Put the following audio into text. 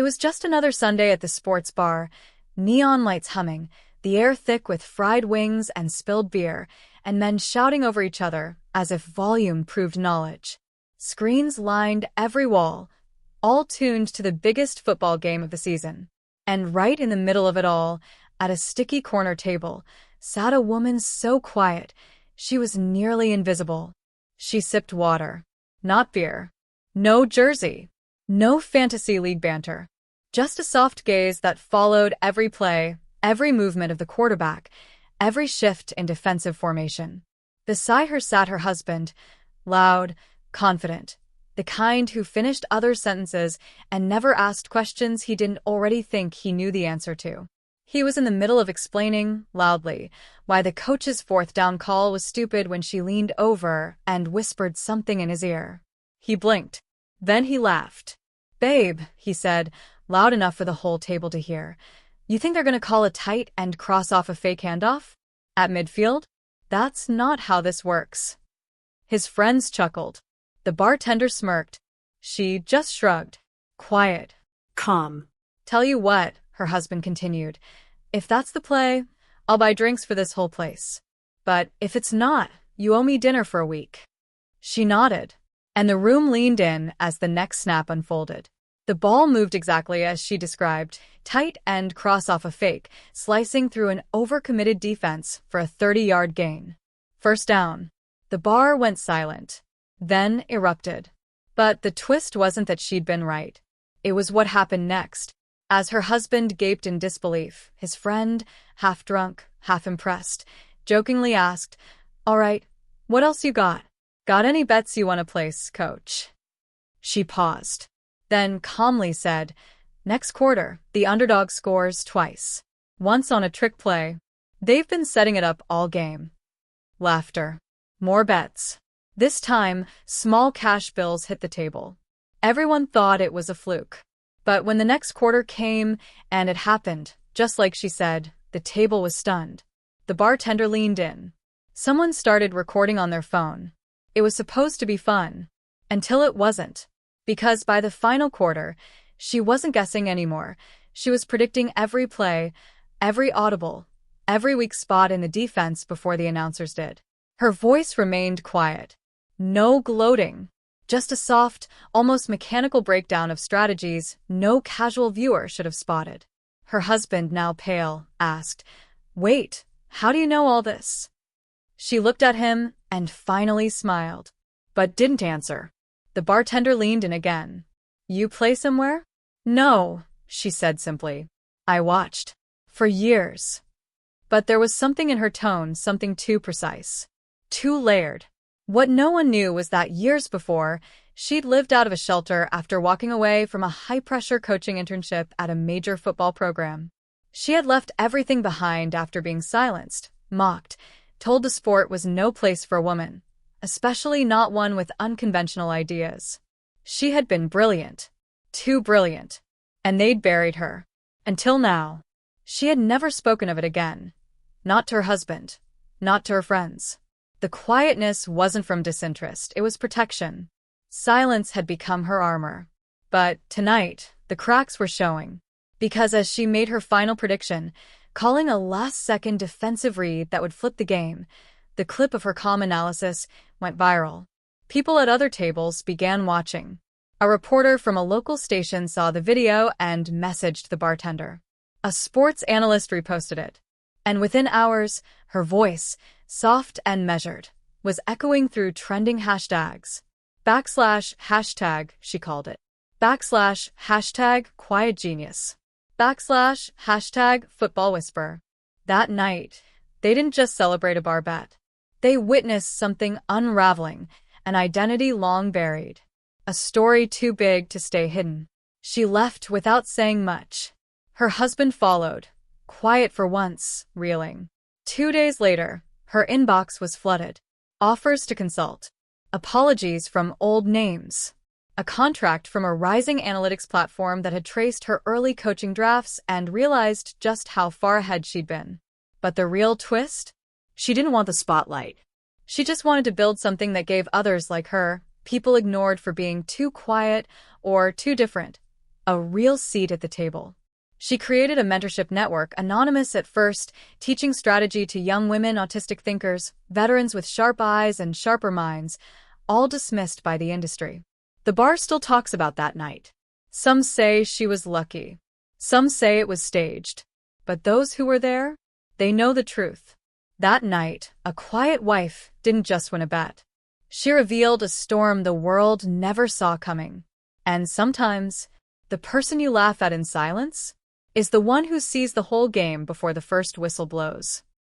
It was just another Sunday at the sports bar, neon lights humming, the air thick with fried wings and spilled beer, and men shouting over each other as if volume proved knowledge. Screens lined every wall, all tuned to the biggest football game of the season. And right in the middle of it all, at a sticky corner table, sat a woman so quiet, she was nearly invisible. She sipped water. Not beer. No jersey. No fantasy league banter. Just a soft gaze that followed every play, every movement of the quarterback, every shift in defensive formation. Beside her sat her husband, loud, confident, the kind who finished other sentences and never asked questions he didn't already think he knew the answer to. He was in the middle of explaining, loudly, why the coach's fourth down call was stupid when she leaned over and whispered something in his ear. He blinked. Then he laughed. "Babe," he said, loud enough for the whole table to hear, "you think they're going to call a tight and cross off a fake handoff? At midfield? That's not how this works." His friends chuckled. The bartender smirked. She just shrugged. "Quiet. Calm. Tell you what," her husband continued, "if that's the play, I'll buy drinks for this whole place. But if it's not, you owe me dinner for a week." She nodded, and the room leaned in as the next snap unfolded. The ball moved exactly as she described, tight and cross off a fake, slicing through an overcommitted defense for a 30-yard gain. First down. The bar went silent, then erupted. But the twist wasn't that she'd been right. It was what happened next. As her husband gaped in disbelief, his friend, half drunk, half impressed, jokingly asked, "All right, what else you got? Got any bets you want to place, coach?" She paused, then calmly said, "Next quarter, the underdog scores twice. Once on a trick play. They've been setting it up all game." Laughter. More bets. This time, small cash bills hit the table. Everyone thought it was a fluke. But when the next quarter came, and it happened, just like she said, the table was stunned. The bartender leaned in. Someone started recording on their phone. It was supposed to be fun. Until it wasn't. Because by the final quarter, she wasn't guessing anymore. She was predicting every play, every audible, every weak spot in the defense before the announcers did. Her voice remained quiet. No gloating. Just a soft, almost mechanical breakdown of strategies no casual viewer should have spotted. Her husband, now pale, asked, "Wait, how do you know all this?" She looked at him and finally smiled, but didn't answer. The bartender leaned in again. "You play somewhere?" "No," she said simply. "I watched. For years." But there was something in her tone, something too precise. Too layered. What no one knew was that years before, she'd lived out of a shelter after walking away from a high-pressure coaching internship at a major football program. She had left everything behind after being silenced, mocked, told the sport was no place for a woman, especially not one with unconventional ideas. She had been brilliant. Too brilliant. And they'd buried her. Until now. She had never spoken of it again. Not to her husband. Not to her friends. The quietness wasn't from disinterest, it was protection. Silence had become her armor. But tonight, the cracks were showing. Because as she made her final prediction, calling a last-second defensive read that would flip the game, the clip of her calm analysis went viral. People at other tables began watching. A reporter from a local station saw the video and messaged the bartender. A sports analyst reposted it. And within hours, her voice, soft and measured, was echoing through trending hashtags. /hashtag, she called it. /hashtag quiet genius. /hashtag football whisper. That night, they didn't just celebrate a bar bet. They witnessed something unraveling, an identity long buried. A story too big to stay hidden. She left without saying much. Her husband followed, quiet for once, reeling. 2 days later, her inbox was flooded. Offers to consult. Apologies from old names. A contract from a rising analytics platform that had traced her early coaching drafts and realized just how far ahead she'd been. But the real twist? She didn't want the spotlight. She just wanted to build something that gave others like her, people ignored for being too quiet or too different, a real seat at the table. She created a mentorship network, anonymous at first, teaching strategy to young women, autistic thinkers, veterans with sharp eyes and sharper minds, all dismissed by the industry. The bar still talks about that night. Some say she was lucky. Some say it was staged. But those who were there, they know the truth. That night, a quiet wife didn't just win a bet. She revealed a storm the world never saw coming. And sometimes, the person you laugh at in silence is the one who sees the whole game before the first whistle blows.